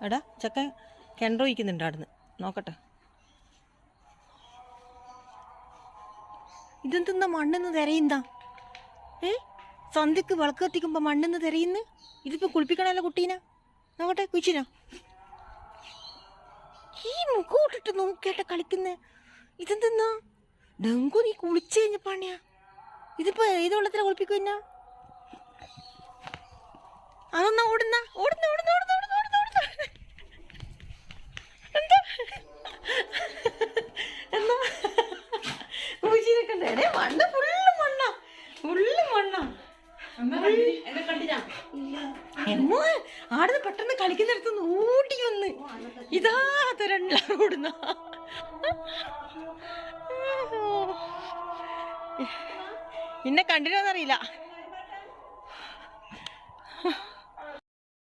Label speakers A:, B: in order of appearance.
A: എടാ ചക്കൻ കിണറൊഴിക്കുന്നുണ്ട് അവിടുന്ന്, നോക്കട്ടെ. ഇതെന്തെന്നാ മണ്ണെന്ന് തിരയുന്നാ? സന്ധ്യക്ക് വിളക്ക് കത്തിക്കുമ്പോ മണ്ണെന്ന് തിരയുന്നു. ഇതിപ്പോ കുളിപ്പിക്കണല്ലോ കുട്ടീനെ. നോക്കട്ടെ, കുച്ചിനാ ഈ മുഖോട്ടിട്ട് നോക്കിയാട്ടെ കളിക്കുന്നേ. ഇതെന്തെന്നാ? ഡെങ്കു നീ കുളിച്ചു കഴിഞ്ഞ പണിയാ. ഇതിപ്പോ ഏത് വെള്ളത്തിലാ കുളിപ്പിക്കുന്ന? അതൊന്നാ ഓടുന്ന ഓടുന്ന ഓടുന്ന ഓടുന്ന ഓടുന്ന ഓടുന്ന ഓടുന്ന എന്താ എന്നാ കുഴിച്ചിരിക്കണ്ടേ? മണ്ണ് ഫുള്ള് മണ്ണാ, ഫുള്ള് മണ്ണാ. എമ്മോ ആടുന്ന് പെട്ടെന്ന് കളിക്കുന്നിടത്തുനിന്ന് ഓടി വന്ന് ഇതാ തരണ്ട ഓടുന്ന. എന്നെ കണ്ടിരുന്നറിയില്ല.